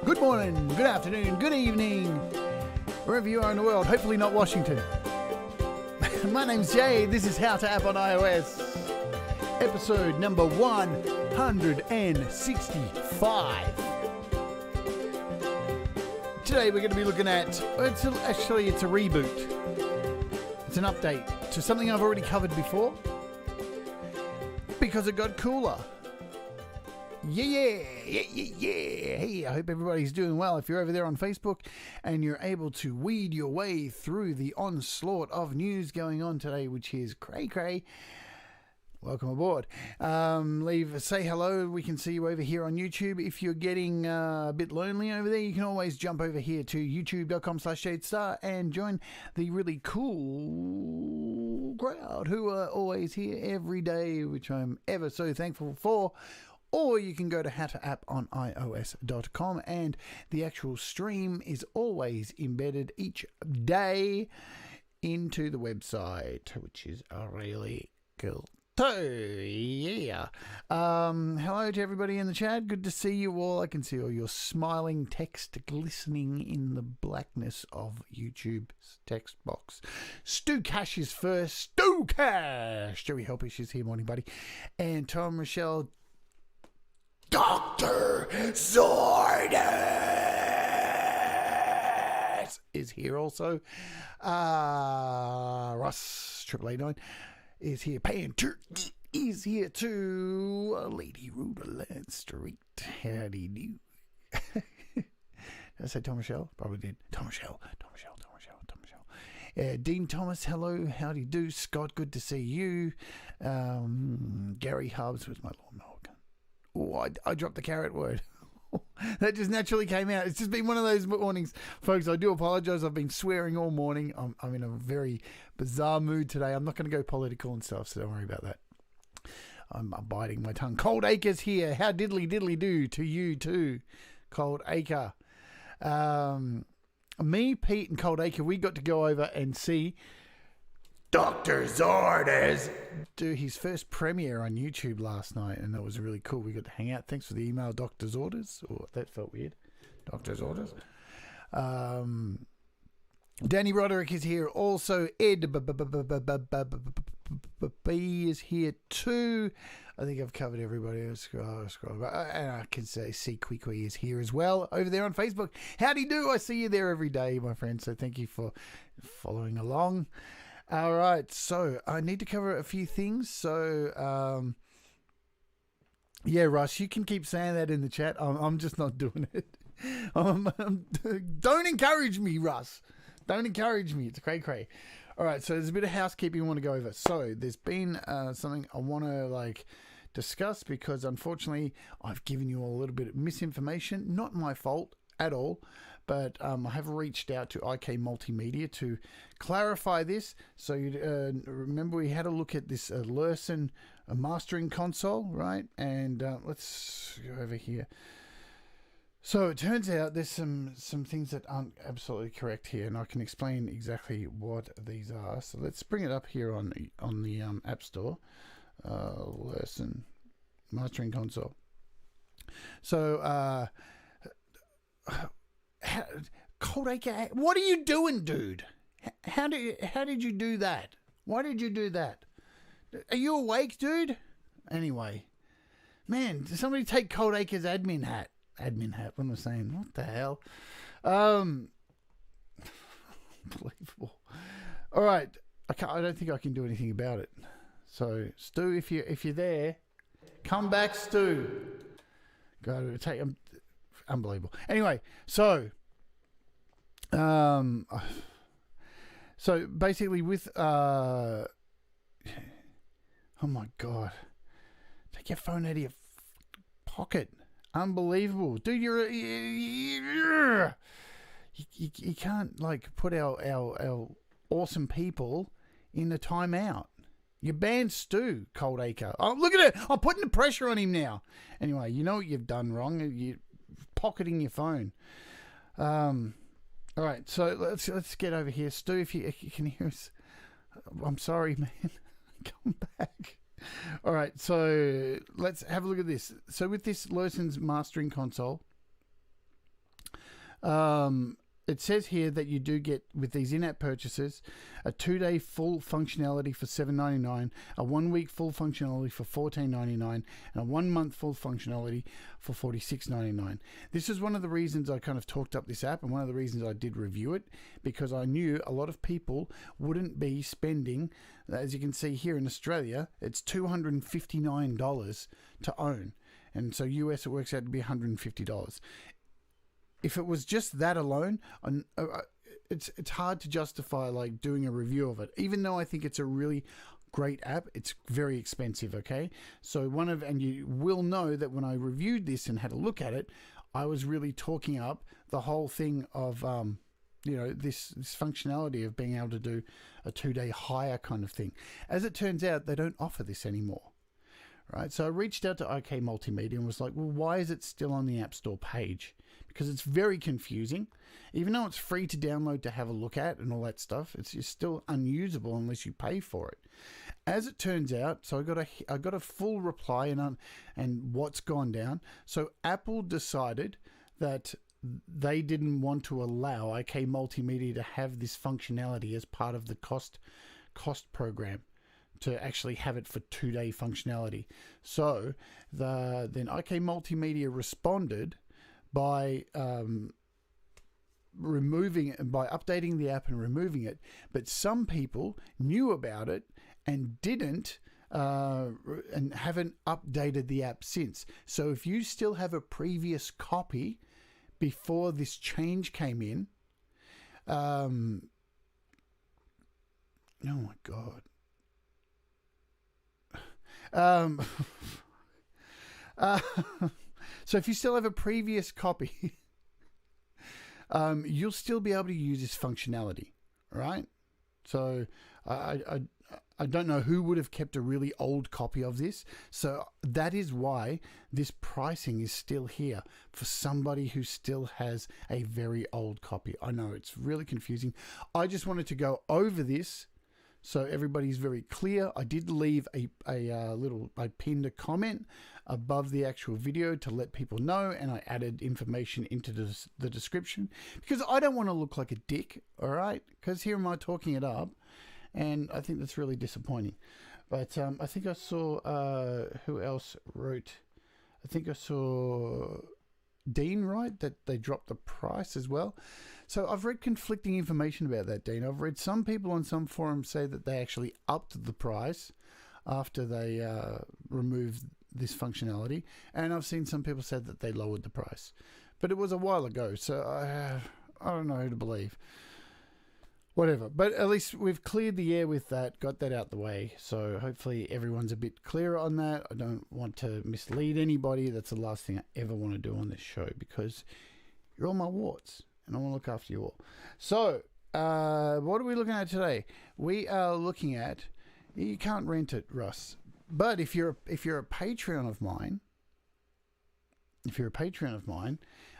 good morning, good afternoon, good evening, wherever you are in the world, hopefully not Washington. My name's Jade, this is How to App on iOS, episode number 165. Today we're going to be looking at, it's a reboot. It's an update to something I've already covered before, because it got cooler. Yeah. Hey, I hope everybody's doing well. If you're over there on Facebook and you're able to weed your way through the onslaught of news going on today, which is cray, welcome aboard. Say hello. We can see you over here on YouTube. If you're getting a bit lonely over there, you can always jump over here to youtube.com/JadeStarr and join the really cool crowd who are always here every day, which I'm ever so thankful for. Or you can go to howtoapponIOS.com, and the actual stream is always embedded each day into the website, which is really cool. So, yeah. Hello to everybody in the chat. Good to see you all. I can see all your smiling text glistening in the blackness of YouTube's text box. Stu Cash is first. Stu Cash! Joey Helpish is here. Morning, buddy. And Tom Rochelle. Dr. Zordis is here also. Russ 8889 is here. Panther is here too. Lady Ruderland Street. Howdy do. Did I say Tom Michelle? Probably did. Tom Michelle. Dean Thomas, hello. Howdy do. Scott, good to see you. Gary Hubbs was my lawnmower. Oh, I dropped the carrot word. That just naturally came out. It's just been one of those mornings. Folks, I do apologize. I've been swearing all morning. I'm in a very bizarre mood today. I'm not going to go political and stuff, so don't worry about that. I'm biting my tongue. Cold Acre's here. How diddly do to you too, Cold Acre. Me, Pete, and Cold Acre, we got to go over and see Dr. Zordis do his first premiere on YouTube last night, and that was really cool. We got to hang out. Thanks for the email, Dr. Zordis. Oh, that felt weird. Dr. Zordis. Danny Roderick is here. Also, Ed B is here too. I think I've covered everybody. Scroll. And I can say C Queequee is here as well over there on Facebook. Howdy do. I see you there every day, my friend. So thank you for following along. All right, so I need to cover a few things. So, yeah, Russ, you can keep saying that in the chat. I'm just not doing it. Don't encourage me, Russ. Don't encourage me. It's cray. All right, so there's a bit of housekeeping I want to go over. So there's been something I want to discuss, because unfortunately I've given you all a little bit of misinformation. Not my fault at all. But I have reached out to IK Multimedia to clarify this. So you remember we had a look at this Lursen mastering console, right? And let's go over here. So it turns out there's some things that aren't absolutely correct here, and I can explain exactly what these are. So let's bring it up here on the App Store. Lursen mastering console. So Cold Acre, what are you doing, dude? How did you do that? Why did you do that? Are you awake, dude? Anyway, man, did somebody take Cold Acre's admin hat? What am I saying? What the hell? Unbelievable. All right, I don't think I can do anything about it. So, Stu, if you're there, come back, Stu. Go to take him. Unbelievable. Anyway, so basically with oh my god, take your phone out of your pocket. Unbelievable, dude. You can't put our awesome people in the timeout. You banned Stu, Cold Acre. Oh, look at it. I'm putting the pressure on him now. Anyway, you know what you've done wrong. You're pocketing your phone. All right, so let's get over here. Stu, if you can hear us. I'm sorry, man. Come back. All right, so let's have a look at this. So with this Lursen's mastering console, It says here that you do get, with these in-app purchases, a 2-day full functionality for $7.99, a 1-week full functionality for $14.99, and a 1-month full functionality for $46.99. This is one of the reasons I kind of talked up this app, and one of the reasons I did review it, because I knew a lot of people wouldn't be spending, as you can see here in Australia, it's $259 to own. And so US, it works out to be $150. If it was just that alone, it's hard to justify like doing a review of it. Even though I think it's a really great app, it's very expensive. Okay, so and you will know that when I reviewed this and had a look at it, I was really talking up the whole thing of this functionality of being able to do a 2-day hire kind of thing. As it turns out, they don't offer this anymore. Right, so I reached out to OK Multimedia and was like, well, why is it still on the App Store page? Because it's very confusing. Even though it's free to download to have a look at and all that stuff, it's just still unusable unless you pay for it. As it turns out, so I got a full reply and what's gone down. So Apple decided that they didn't want to allow OK Multimedia to have this functionality as part of the cost program, to actually have it for 2-day functionality. So then OK Multimedia responded by updating the app and removing it. But some people knew about it and didn't and haven't updated the app since. So if you still have a previous copy before this change came in, oh my God. So if you still have a previous copy, you'll still be able to use this functionality, right? So I don't know who would have kept a really old copy of this. So that is why this pricing is still here for somebody who still has a very old copy. I know it's really confusing. I just wanted to go over this so everybody's very clear. I did leave I pinned a comment above the actual video to let people know, and I added information into the description because I don't want to look like a dick, all right? Because here am I talking it up, and I think that's really disappointing. But I think I saw, who else wrote? I think I saw Dean write that they dropped the price as well. So I've read conflicting information about that, Dean. I've read some people on some forums say that they actually upped the price after they removed this functionality, and I've seen some people said that they lowered the price. But it was a while ago, so I don't know who to believe. Whatever. But at least we've cleared the air with that, got that out the way. So hopefully everyone's a bit clearer on that. I don't want to mislead anybody. That's the last thing I ever want to do on this show, because you're all my warts and I want to look after you all. So what are we looking at today? We are looking at, you can't rent it, Russ. But if you're a Patreon of mine,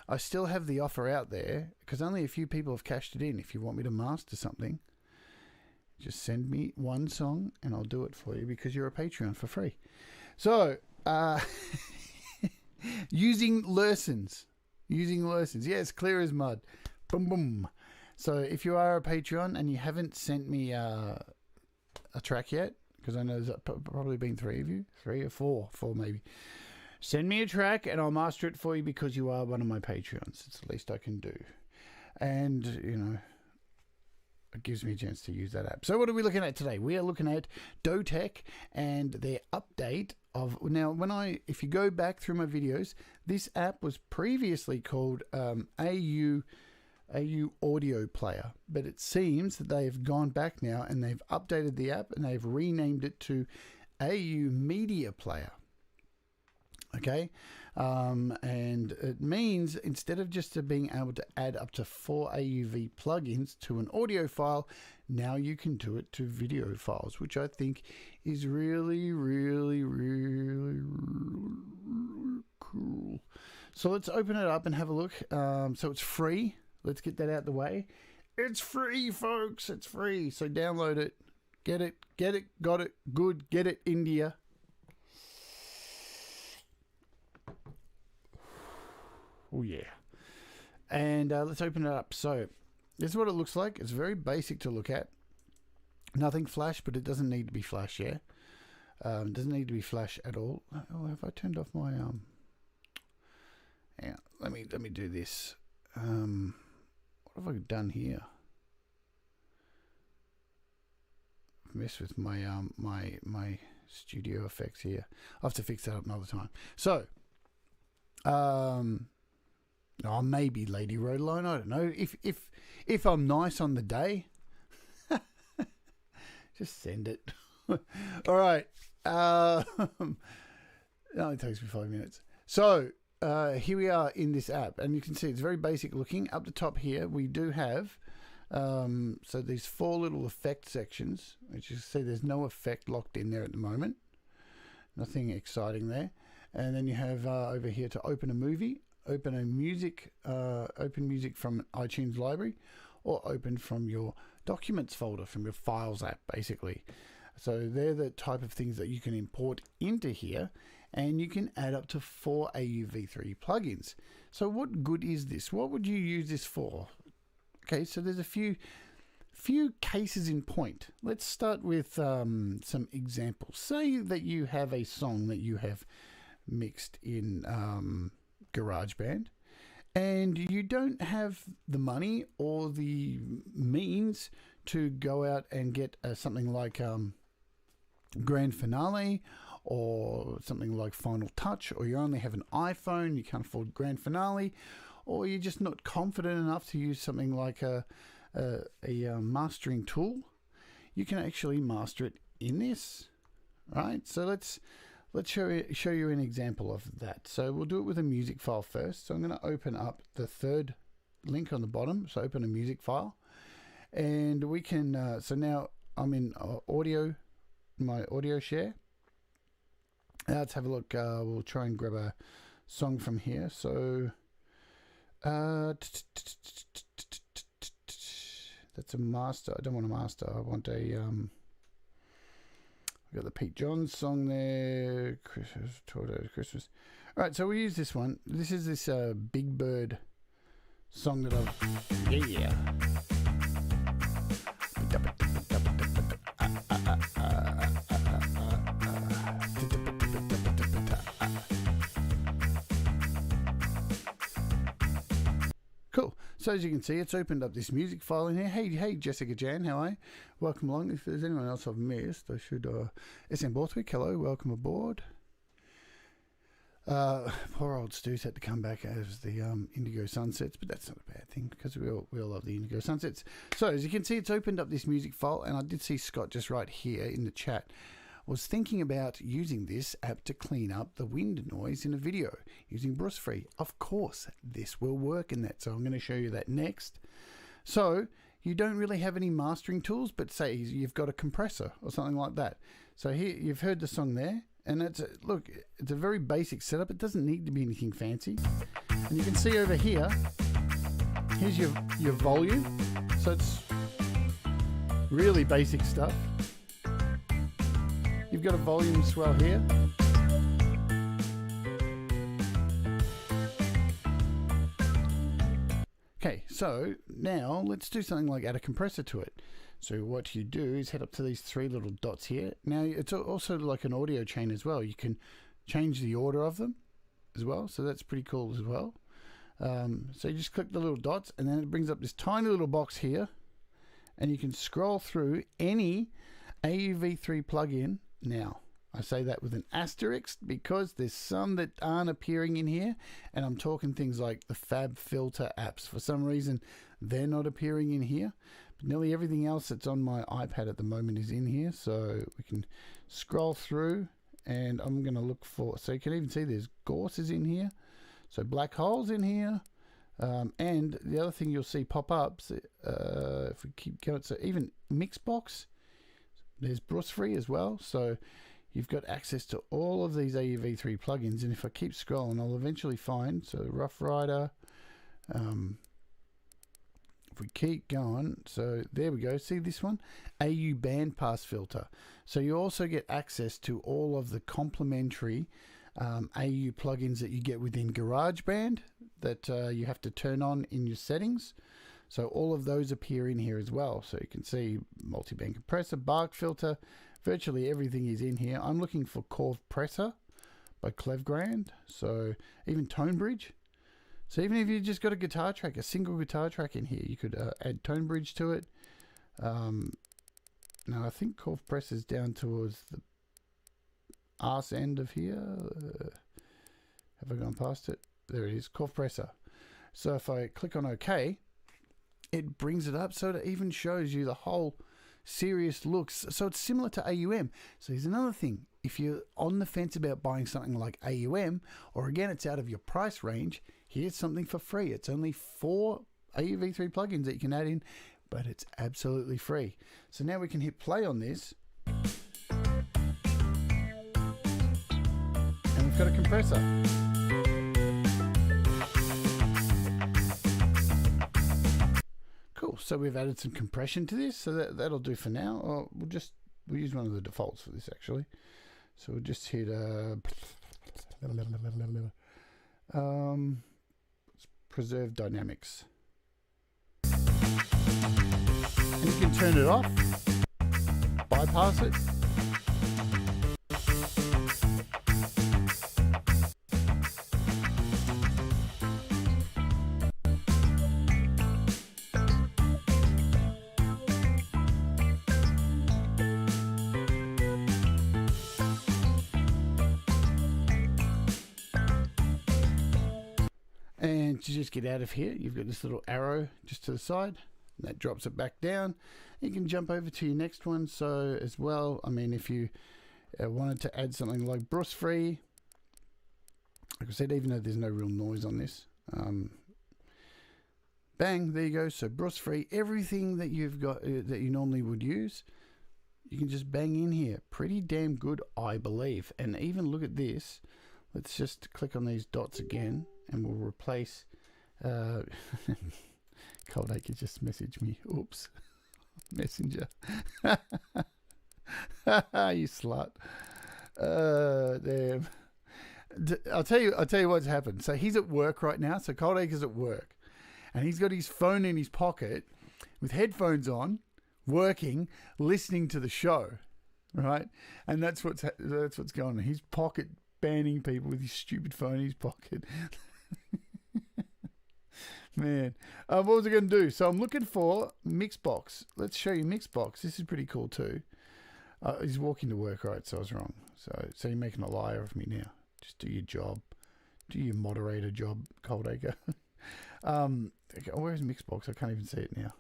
I still have the offer out there because only a few people have cashed it in. If you want me to master something, just send me one song and I'll do it for you because you're a Patreon for free. So, using lessons. Yes, clear as mud. Boom, boom. So if you are a Patreon and you haven't sent me a track yet, because I know there's probably been 3 of you, 3 or 4 maybe. Send me a track and I'll master it for you because you are one of my Patreons. It's the least I can do. And, it gives me a chance to use that app. So what are we looking at today? We are looking at Dotec and their update of... Now, if you go back through my videos, this app was previously called AU Audio Player, but it seems that they've gone back now and they've updated the app and they've renamed it to AuMediaPlayer. Okay, and it means instead of just being able to add up to 4 AUV plugins to an audio file, now you can do it to video files, which I think is really, really, really, really cool. So let's open it up and have a look. So it's free. Let's get that out the way. It's free, folks. It's free. So download it. Get it. Got it. Good. Get it, India. Oh, yeah. And let's open it up. So this is what it looks like. It's very basic to look at. Nothing flash, but it doesn't need to be flash, yeah? It doesn't need to be flash at all. Oh, have I turned off my... Yeah, let me do this. What have I done here? I've messed with my my studio effects here. I'll have to fix that up another time. So, oh, maybe Lady Rodeline. I don't know. If I'm nice on the day, just send it. All right. It only takes me 5 minutes. So here we are in this app, and you can see it's very basic looking. Up the top here, we do have so these 4 little effect sections, which you see there's no effect locked in there at the moment. Nothing exciting there. And then you have over here to open a movie, open a music, open music from an iTunes library, or open from your documents folder, from your files app, basically. So they're the type of things that you can import into here, and you can add up to 4 AUv3 plugins. So what good is this? What would you use this for? Okay, so there's a few cases in point. Let's start with some examples. Say that you have a song that you have mixed in GarageBand, and you don't have the money or the means to go out and get something like Grand Finale or something like Final Touch, or you only have an iPhone, you can't afford Grand Finale, or you're just not confident enough to use something like a mastering tool. You can actually master it in this, right? So let's show you an example of that. So we'll do it with a music file first. So I'm going to open up the third link on the bottom. So open a music file, and we can. So now I'm in audio, my audio share. Let's have a look. We'll try and grab a song from here. So that's a master. I don't want a master. I want a I've got the Pete Johns song there. Christmas. All right, so we use this one. This is this Big Bird song that I've... Yeah. Cool. So as you can see, it's opened up this music file in here. Hey, Jessica Jan, how are you? Welcome along. If there's anyone else I've missed, I should... SM Borthwick, hello, welcome aboard. Poor old Stu's had to come back as the Indigo Sunsets, but that's not a bad thing because we all love the Indigo Sunsets. So as you can see, it's opened up this music file, and I did see Scott just right here in the chat was thinking about using this app to clean up the wind noise in a video using Bleass Free. Of course, this will work in that, so I'm going to show you that next. So you don't really have any mastering tools, but say you've got a compressor or something like that. So here you've heard the song there, and look, it's a very basic setup. It doesn't need to be anything fancy. And you can see over here, here's your volume. So it's really basic stuff. You've got a volume swell here. Okay, so now let's do something like add a compressor to it. So what you do is head up to these 3 little dots here. Now it's also like an audio chain as well. You can change the order of them as well. So that's pretty cool as well. So you just click the little dots, and then it brings up this tiny little box here, and you can scroll through any AUv3 plugin. Now, I say that with an asterisk because there's some that aren't appearing in here, and I'm talking things like the Fab Filter apps. For some reason, they're not appearing in here, but nearly everything else that's on my iPad at the moment is in here, so we can scroll through, and I'm going to look for, so you can even see there's Gorse is in here, so Black Hole's in here, and the other thing you'll see pop up, if we keep going, so even Mixbox, there's Bleass Free as well, so you've got access to all of these AUv3 plugins, and if I keep scrolling, I'll eventually find, so Rough Rider, if we keep going, so there we go, see this one? AU Bandpass Filter. So you also get access to all of the complementary AU plugins that you get within GarageBand that you have to turn on in your settings. So all of those appear in here as well. So you can see multi-band compressor, bark filter, virtually everything is in here. I'm looking for Compressor by Clevgrand. So even tone bridge. So even if you just got a guitar track, a single guitar track in here, you could add tone bridge to it. Now I think Compressor is down towards the arse end of here. Have I gone past it? There it is, Compressor. So if I click on OK, it brings it up so it even shows you the whole serious looks. So it's similar to AUM. So here's another thing. If you're on the fence about buying something like AUM, or again, it's out of your price range, here's something for free. It's only 4 AUv3 plugins that you can add in, but it's absolutely free. So now we can hit play on this. And we've got a compressor. Cool, so we've added some compression to this, so that'll do for now. Or we'll use one of the defaults for this actually. So we'll just hit preserve dynamics. And you can turn it off, bypass it. And to just get out of here, you've got this little arrow just to the side, and that drops it back down. You can jump over to your next one. So as well, I mean, if you wanted to add something like Bleass free, like I said, even though there's no real noise on this, bang, there you go. So Bleass free, everything that you've got that you normally would use, you can just bang in here. Pretty damn good, I believe. And even look at this. Let's just click on these dots again, and we'll replace. Coldacre just messaged me. Oops, Messenger. You slut. Damn. I'll tell you what's happened. So he's at work right now. So Coldacre's at work, and he's got his phone in his pocket with headphones on, working, listening to the show, right? And that's what's going on. He's pocket banning people with his stupid phone in his pocket. Man, what was I going to do? So I'm looking for Mixbox. Let's show you Mixbox. This is pretty cool too. He's walking to work, right? So I was wrong. So you're making a liar of me now. Just do your job. Do your moderator job, Coldacre. Okay, where's Mixbox? I can't even see it now.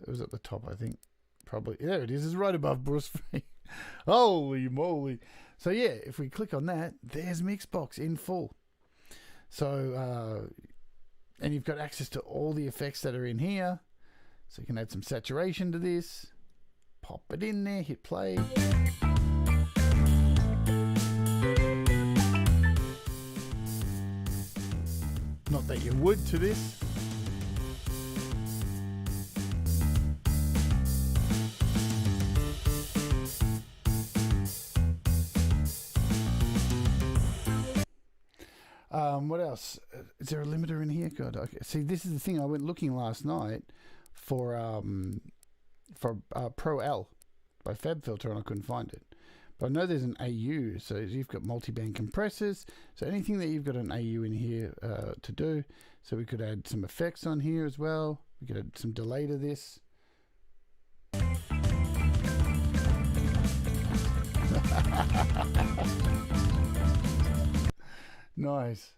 It was at the top, I think. Probably. There it is. It's right above Bleass free. Holy moly. So yeah, if we click on that, there's Mixbox in full. So, and you've got access to all the effects that are in here. So you can add some saturation to this. Pop it in there, hit play. Not that you would to this. What else? Is there a limiter in here? God, okay. See, this is the thing. I went looking last night for Pro L by FabFilter, and I couldn't find it. But I know there's an AU, so you've got multi-band compressors. So anything that you've got an AU in here to do. So we could add some effects on here as well. We could add some delay to this. Nice.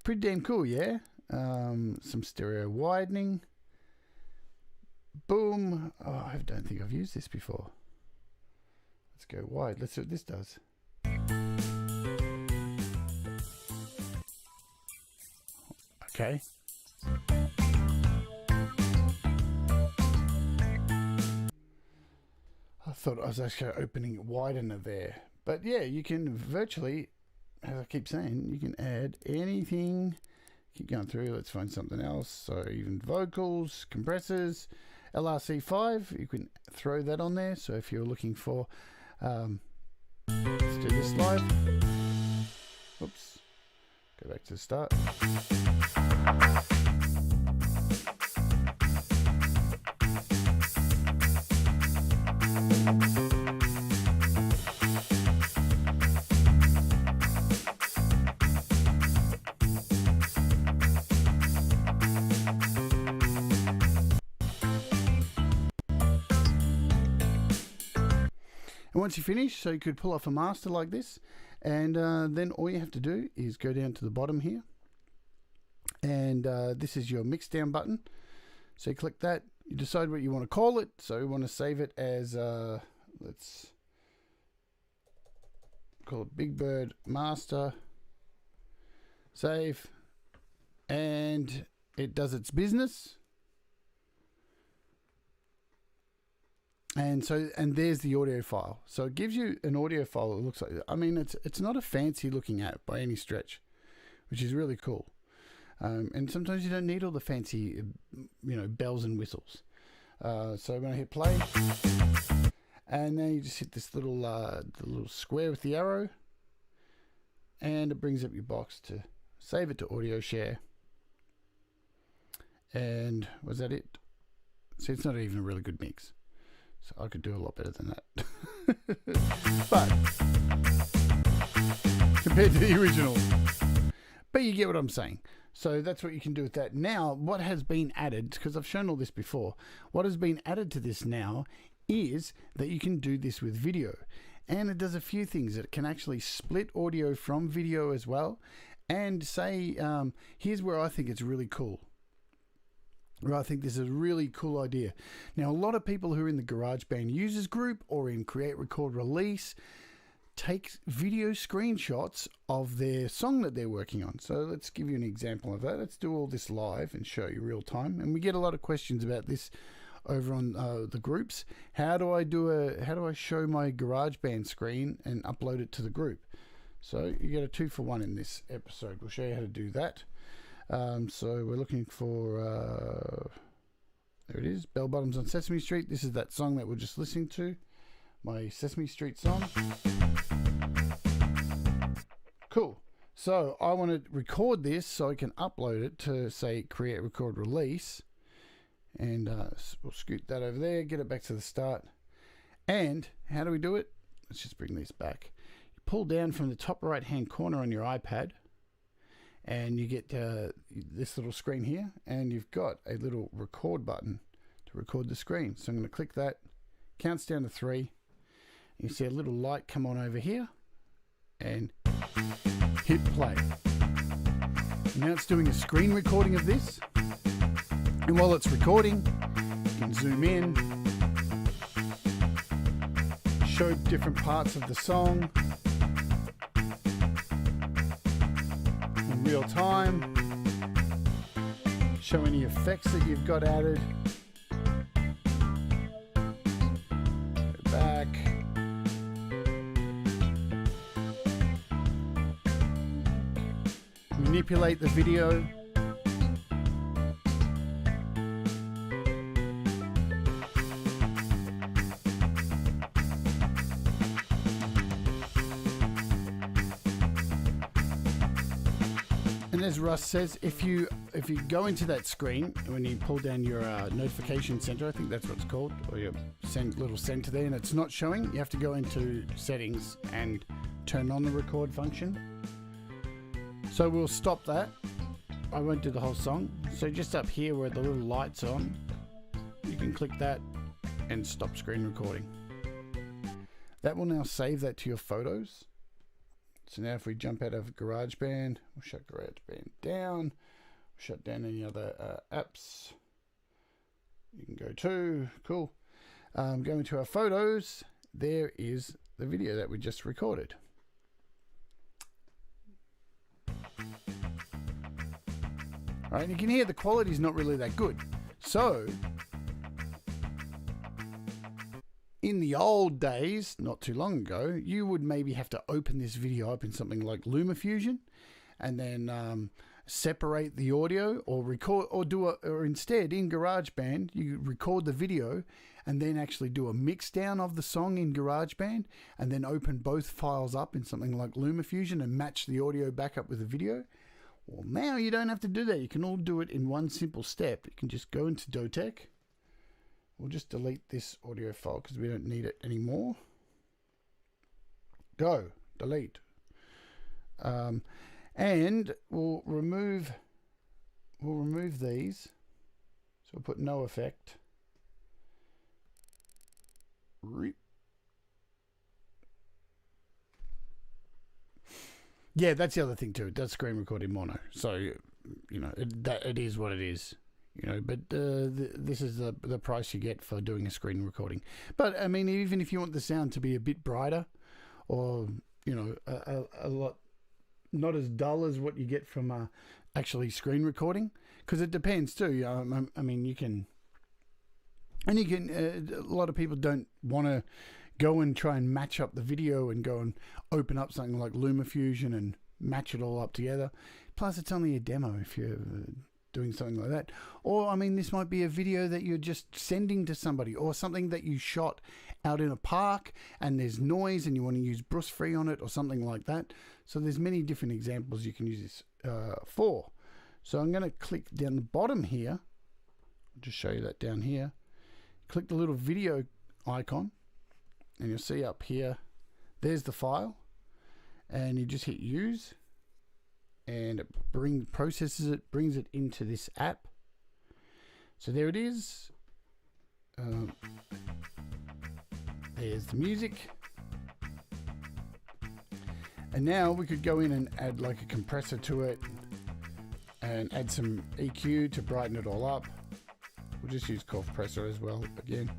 Pretty damn cool, yeah? Some stereo widening. Boom. Oh, I don't think I've used this before. Let's go wide. Let's see what this does. Okay. I thought I was actually opening widener there. But yeah, you can virtually, as I keep saying, you can add anything. Keep going through. Let's find something else. So even vocals, compressors, LRC5, you can throw that on there. So if you're looking for Let's do this live. Oops. Go back to the start. And once you finish, so you could pull off a master like this, and then all you have to do is go down to the bottom here, and this is your mix down button. So you click that, you decide what you want to call it. So we want to save it as let's call it Big Bird Master. Save, and it does its business. And there's the audio file. So it gives you an audio file that looks like, I mean, it's not a fancy looking app by any stretch, which is really cool. And sometimes you don't need all the fancy, bells and whistles. So when I hit play, and then you just hit this little the little square with the arrow, and it brings up your box to save it to audio share. And was that it? See, it's not even a really good mix. So I could do a lot better than that. But compared to the original. But you get what I'm saying. So that's what you can do with that. Now, what has been added, because I've shown all this before, what has been added to this now is that you can do this with video. And it does a few things. It can actually split audio from video as well. And say, here's where I think it's really cool. I think this is a really cool idea. Now, a lot of people who are in the GarageBand users group or in Create, Record, Release take video screenshots of their song that they're working on. So let's give you an example of that. Let's do all this live and show you real time. And we get a lot of questions about this over on the groups. How do I show my GarageBand screen and upload it to the group? So you get a 2-for-1 in this episode. We'll show you how to do that. So we're looking for, there it is, Bell Bottoms on Sesame Street. This is that song that we're just listening to, my Sesame Street song. Cool. So I want to record this so I can upload it to, say, Create, Record, Release. And we'll scoot that over there, get it back to the start. And how do we do it? Let's just bring this back. You pull down from the top right-hand corner on your iPad, and you get this little screen here, and you've got a little record button to record the screen. So I'm going to click that, counts down to 3. You see a little light come on over here, and hit play. Now it's doing a screen recording of this, and while it's recording, you can zoom in, show different parts of the song, real time, show any effects that you've got added, go back, manipulate the video, and as Russ says, if you go into that screen, when you pull down your notification center, I think that's what it's called, or your little center there, and it's not showing, you have to go into settings and turn on the record function. So we'll stop that. I won't do the whole song. So just up here where the little light's on, you can click that and stop screen recording. That will now save that to your photos. So now if we jump out of GarageBand, we'll shut GarageBand down, we'll shut down any other apps you can go to. Cool. Going to our photos, there is the video that we just recorded. All right, you can hear the quality is not really that good. So in the old days, not too long ago, you would maybe have to open this video up in something like LumaFusion, and then separate the audio or record, or instead in GarageBand you record the video and then actually do a mix down of the song in GarageBand and then open both files up in something like LumaFusion and match the audio back up with the video. Well, now you don't have to do that. You can all do it in one simple step. You can just go into Dotec. We'll just delete this audio file because we don't need it anymore. Go, delete. And we'll remove these. So we'll put no effect. Yeah, that's the other thing too. It does screen record in mono. So, you know, it is what it is. You know, but this is the price you get for doing a screen recording. But, I mean, even if you want the sound to be a bit brighter or, you know, a lot not as dull as what you get from actually screen recording, because it depends too. I mean, you can, and you can. A lot of people don't want to go and try and match up the video and go and open up something like LumaFusion and match it all up together. Plus, it's only a demo if you're doing something like that. Or, I mean, this might be a video that you're just sending to somebody, or something that you shot out in a park and there's noise and you want to use Bruce Free on it or something like that. So there's many different examples you can use this for. So I'm going to click down the bottom here. I'll just show you that down here. Click the little video icon and you'll see up here, there's the file, and you just hit use and it processes it, brings it into this app. So there it is. There's the music. And now we could go in and add like a compressor to it and add some EQ to brighten it all up. We'll just use compressor as well again.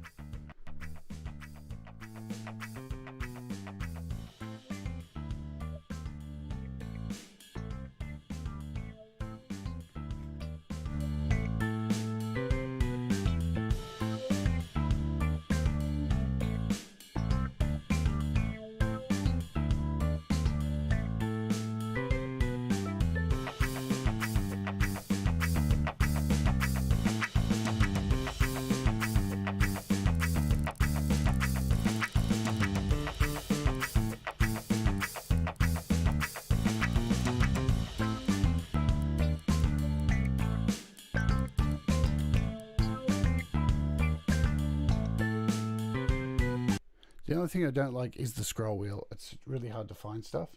The only thing I don't like is the scroll wheel. It's really hard to find stuff.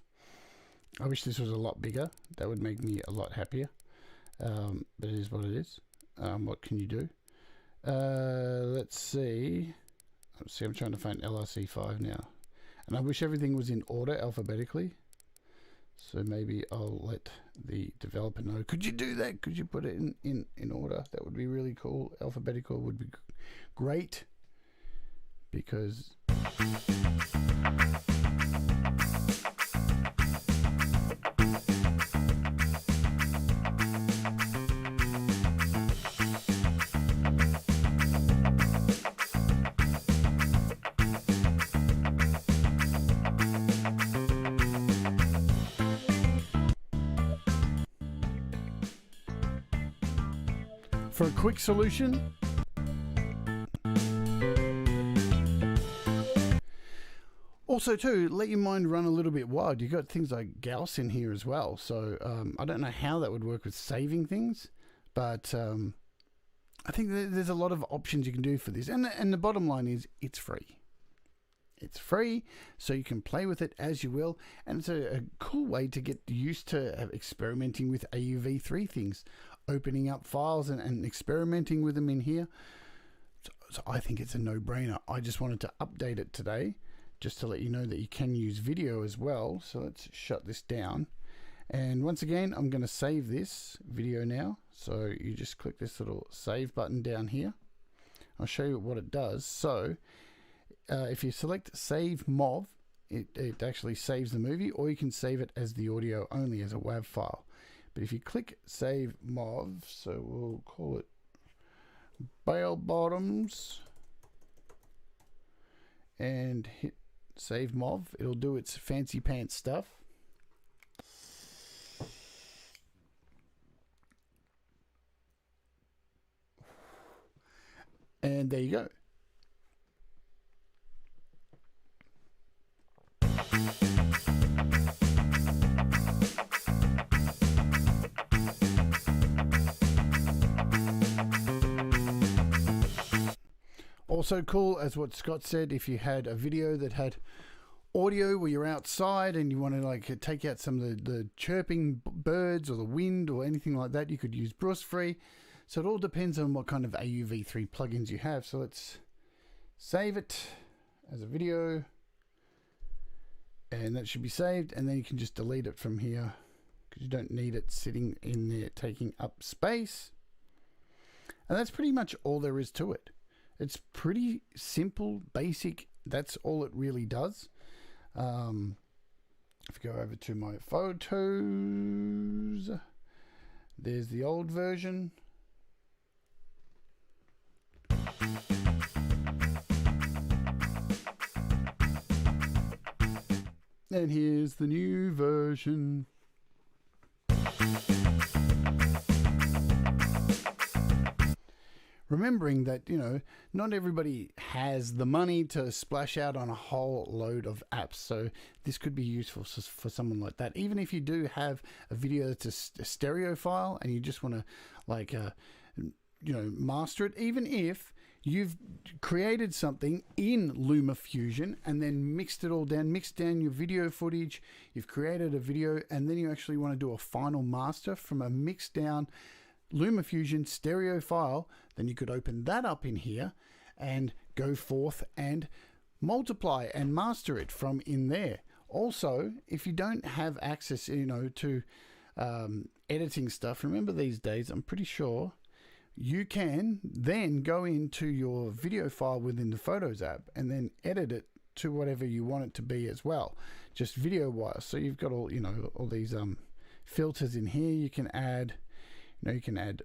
I wish this was a lot bigger. That would make me a lot happier. But it is what it is. What can you do? Let's see. I'm trying to find LRC5 now. And I wish everything was in order alphabetically. So maybe I'll let the developer know. Could you do that? Could you put it in order? That would be really cool. Alphabetical would be great. Because for a quick solution, also too, let your mind run a little bit wild. You've got things like Gauss in here as well. So I don't know how that would work with saving things, but I think there's a lot of options you can do for this. And the bottom line is it's free. It's free, so you can play with it as you will. And it's a cool way to get used to experimenting with AUv3 things, opening up files and experimenting with them in here. So I think it's a no-brainer. I just wanted to update it today, just to let you know that you can use video as well. So let's shut this down. And once again, I'm going to save this video now. So you just click this little save button down here. I'll show you what it does. So if you select save MOV, it actually saves the movie, or you can save it as the audio only as a WAV file. But if you click save MOV, so we'll call it Bale Bottoms, and hit save MOV, it'll do its fancy pants stuff. And there you go. Also cool, as what Scott said, if you had a video that had audio where you're outside and you want to like take out some of the chirping birds or the wind or anything like that, you could use AUV3. So it all depends on what kind of AUv3 plugins you have. So let's save it as a video, and that should be saved, and then you can just delete it from here because you don't need it sitting in there taking up space. And that's pretty much all there is to it. It's pretty simple, basic. That's all it really does. If you go over to my photos, there's the old version. And here's the new version. Remembering that, you know, not everybody has the money to splash out on a whole load of apps. So this could be useful for someone like that. Even if you do have a video that's a stereo file and you just want to like, you know, master it. Even if you've created something in LumaFusion and then mixed it all down, mixed down your video footage, you've created a video, and then you actually want to do a final master from a mixed down LumaFusion stereo file, then you could open that up in here and go forth and multiply and master it from in there. Also, if you don't have access, you know, to editing stuff, remember these days, I'm pretty sure you can then go into your video file within the Photos app and then edit it to whatever you want it to be as well, just video wise. So you've got all, you know, all these filters in here. You can add, you know, you can add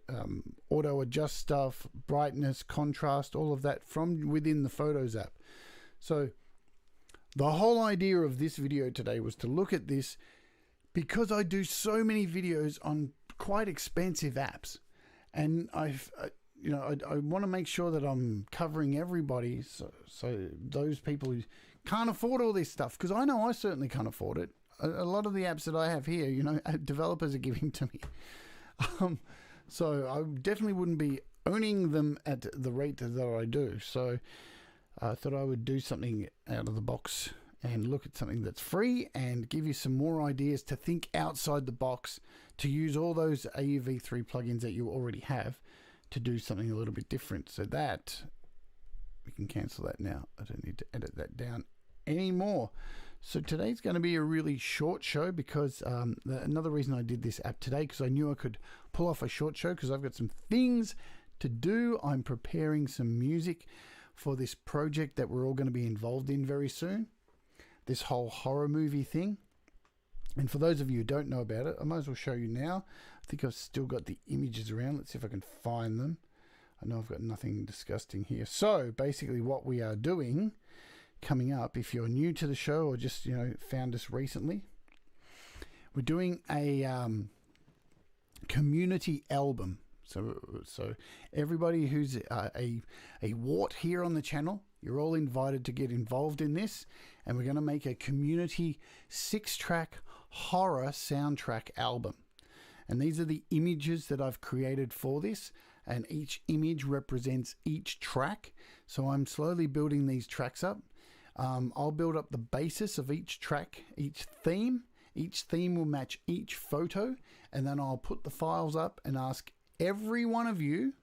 auto adjust stuff, brightness, contrast, all of that from within the Photos app. So the whole idea of this video today was to look at this because I do so many videos on quite expensive apps, and you know, I want to make sure that I'm covering everybody, so those people who can't afford all this stuff, because I know I certainly can't afford it. A lot of the apps that I have here, you know, developers are giving to me. So I definitely wouldn't be owning them at the rate that I do. So I thought I would do something out of the box and look at something that's free and give you some more ideas to think outside the box, to use all those AUv3 plugins that you already have to do something a little bit different. So that we can cancel that now. I don't need to edit that down anymore. So today's going to be a really short show because another reason I did this app today, because I knew I could pull off a short show because I've got some things to do. I'm preparing some music for this project that we're all going to be involved in very soon, this whole horror movie thing. And for those of you who don't know about it, I might as well show you now. I think I've still got the images around. Let's see if I can find them. I know I've got nothing disgusting here. So basically what we are doing coming up, if you're new to the show or just, you know, found us recently, we're doing a community album. So everybody who's a wart here on the channel, you're all invited to get involved in this, and we're going to make a community 6-track horror soundtrack album. And these are the images that I've created for this, and each image represents each track. So I'm slowly building these tracks up. I'll build up the basis of each track, each theme. Each theme will match each photo, and then I'll put the files up and ask every one of you.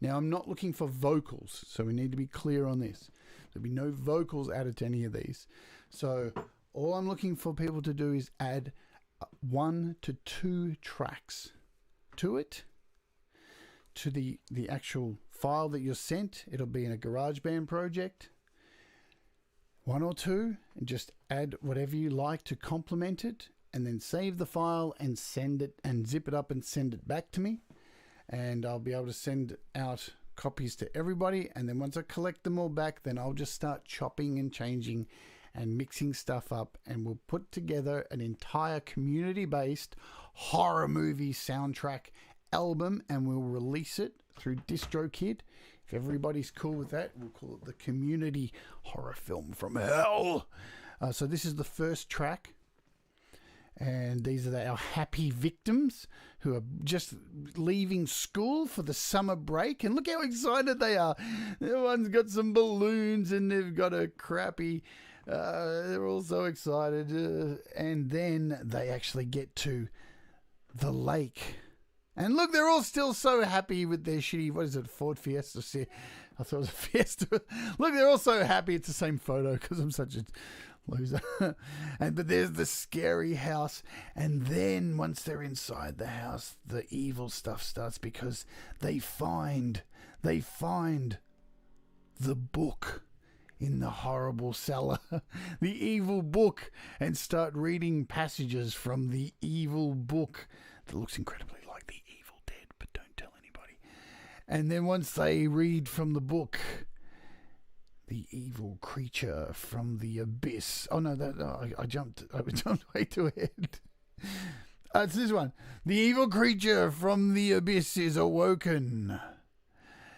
Now, I'm not looking for vocals, so we need to be clear on this. There'll be no vocals added to any of these. So all I'm looking for people to do is add 1 to 2 tracks to it, to the actual file that you're sent. It'll be in a GarageBand project. 1 or 2, and just add whatever you like to complement it, and then save the file and send it and zip it up and send it back to me. And I'll be able to send out copies to everybody. And then once I collect them all back, then I'll just start chopping and changing and mixing stuff up, and we'll put together an entire community-based horror movie soundtrack album, and we'll release it through DistroKid If everybody's cool with that, we'll call it the Community Horror Film from Hell. So this is the first track. And these are our happy victims who are just leaving school for the summer break. And look how excited they are. Everyone's got some balloons and they've got a crappy... they're all so excited. And then they actually get to the lake. And look, they're all still so happy with their shitty... What is it? Ford Fiesta? I thought it was a Fiesta. Look, they're all so happy. It's the same photo because I'm such a... loser. But there's the scary house, and then once they're inside the house, the evil stuff starts because they find the book in the horrible cellar, the evil book, and start reading passages from the evil book that looks incredibly like the Evil Dead, but don't tell anybody. And then once they read from the book, the evil creature from the abyss. Oh no, I jumped way too ahead. It's this one. The evil creature from the abyss is awoken.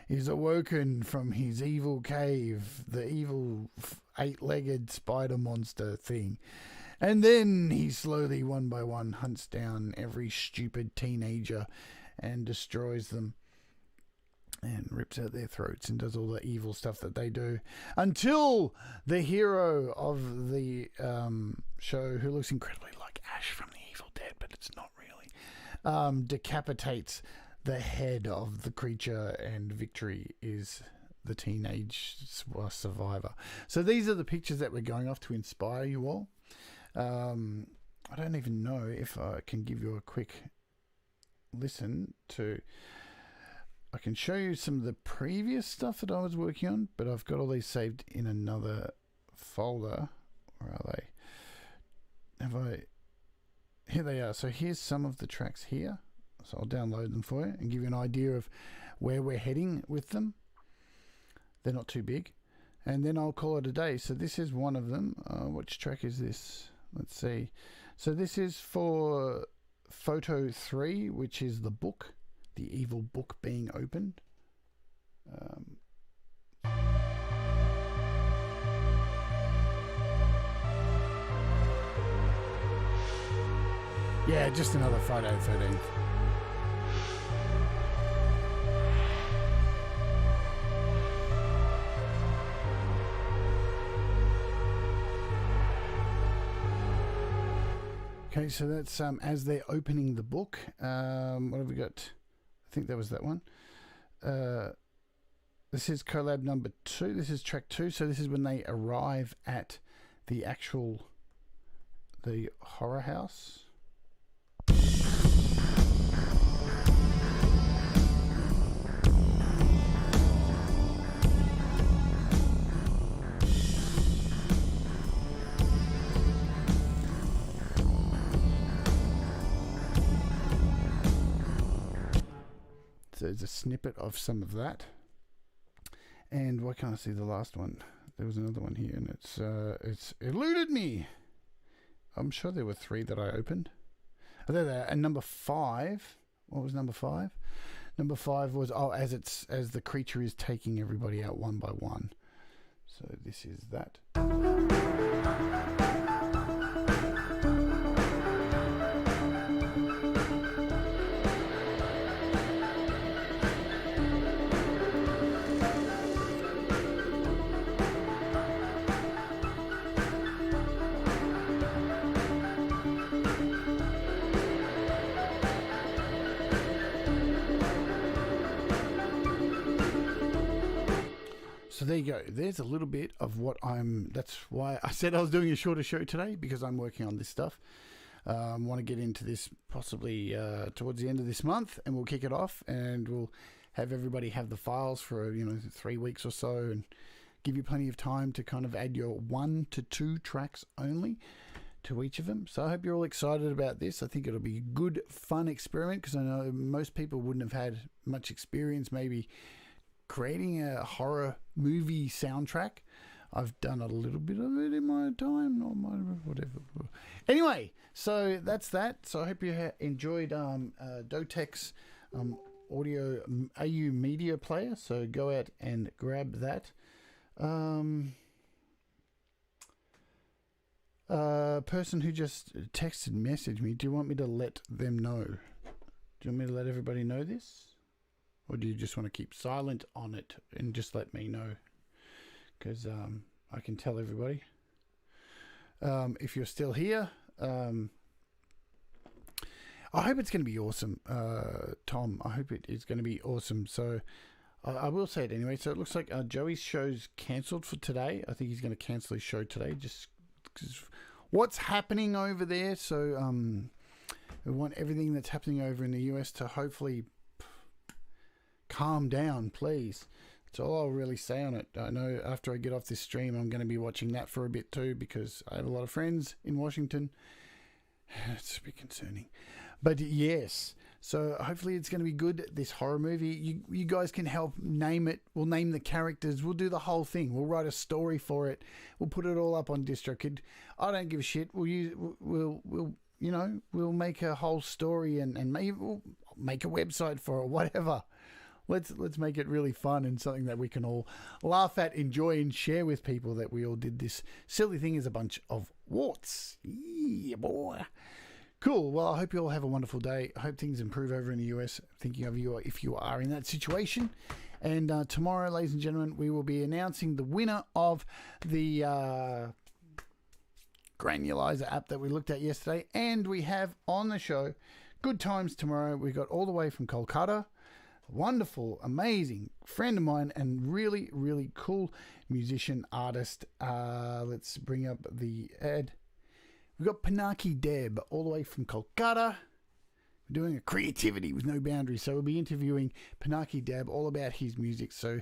Is awoken from his evil cave, the evil 8-legged spider monster thing. And then he slowly, one by one, hunts down every stupid teenager and destroys them. And rips out their throats and does all the evil stuff that they do until the hero of the show, who looks incredibly like Ash from the Evil Dead, but it's not really, decapitates the head of the creature, and victory is the teenage survivor. So these are the pictures that we're going off to inspire you all. I don't even know if I can give you a quick listen to... I can show you some of the previous stuff that I was working on, but I've got all these saved in another folder. Where are they? Here they are. So here's some of the tracks here. So I'll download them for you and give you an idea of where we're heading with them. They're not too big. And then I'll call it a day. So this is one of them. Which track is this? Let's see. So this is for photo 3, which is the book. The evil book being opened. Yeah, just another Friday the 13th. Okay, so that's as they're opening the book. What have we got? I think that was that one. This is collab number 2. This is track 2. So this is when they arrive at the horror house. So there's a snippet of some of that. And why can't I see the last one? There was another one here, and it's eluded me. I'm sure there were 3 that I opened. Oh, there they are. And number 5. What was number 5? Number 5 was as the creature is taking everybody out one by one. So this is that. So there you go. There's a little bit of what that's why I said I was doing a shorter show today, because I'm working on this stuff. Want to get into this possibly towards the end of this month, and we'll kick it off, and we'll have everybody have the files for 3 weeks or so, and give you plenty of time to kind of add your 1 to 2 tracks only to each of them. So I hope you're all excited about this. I think it'll be a good, fun experiment, because I know most people wouldn't have had much experience maybe creating a horror movie soundtrack. I've done a little bit of it in my time, whatever. Anyway, so that's that. So I hope you enjoyed Dotec's audio AuMediaPlayer, so go out and grab that. Person who just texted messaged me, do you want me to let them know? Do you want me to let everybody know this? Or do you just want to keep silent on it and just let me know? Because I can tell everybody. If you're still here, I hope it's going to be awesome, Tom. I hope it is going to be awesome. So I will say it anyway. So it looks like Joey's show's cancelled for today. I think he's going to cancel his show today just because what's happening over there. So we want everything that's happening over in the US to hopefully calm down, please. That's all I'll really say on it. I know after I get off this stream, I'm going to be watching that for a bit too, because I have a lot of friends in Washington. It's a bit concerning. But yes, so hopefully it's going to be good, this horror movie. You guys can help name it. We'll name the characters. We'll do the whole thing. We'll write a story for it. We'll put it all up on DistroKid. I don't give a shit. We'll make a whole story and maybe we'll make a website for it, whatever. Let's make it really fun and something that we can all laugh at, enjoy, and share with people that we all did this silly thing as a bunch of warts. Yeah, boy. Cool. Well, I hope you all have a wonderful day. I hope things improve over in the US. Thinking of you if you are in that situation. And tomorrow, ladies and gentlemen, we will be announcing the winner of the Granulizer app that we looked at yesterday. And we have on the show, good times tomorrow. We got all the way from Kolkata. Wonderful, amazing friend of mine and really, really cool musician, artist. Let's bring up the ad. We've got Pinaki Deb all the way from Kolkata. We're doing a creativity with no boundaries. So we'll be interviewing Pinaki Deb all about his music. So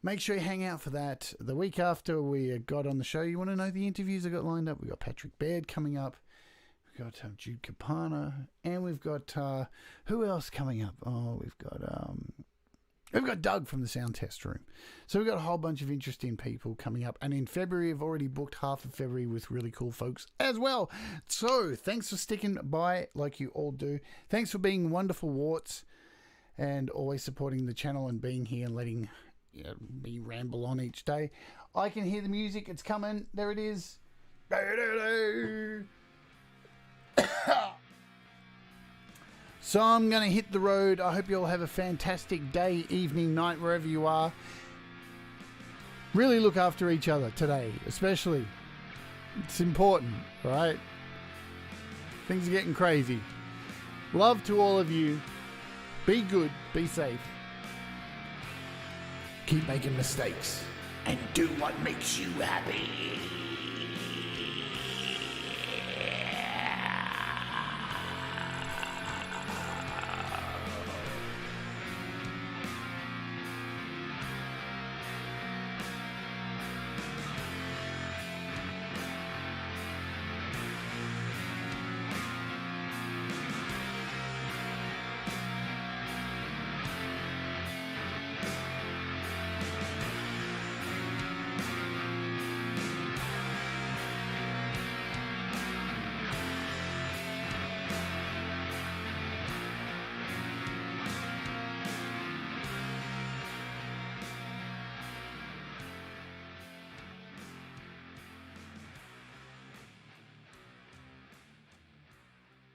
make sure you hang out for that. The week after we got on the show, you want to know the interviews I got lined up? We've got Patrick Baird coming up. We've got Jude Capana, and we've got who else coming up? Oh, we've got Doug from the Sound Test Room. So we've got a whole bunch of interesting people coming up, and in February, I've already booked half of February with really cool folks as well. So thanks for sticking by like you all do. Thanks for being wonderful warts, and always supporting the channel and being here and letting me ramble on each day. I can hear the music. It's coming. There it is. So I'm going to hit the road. I hope you all have a fantastic day, evening, night, wherever you are. Really look after each other today, especially. It's important, right? Things are getting crazy. Love to all of you. Be good. Be safe. Keep making mistakes. And do what makes you happy.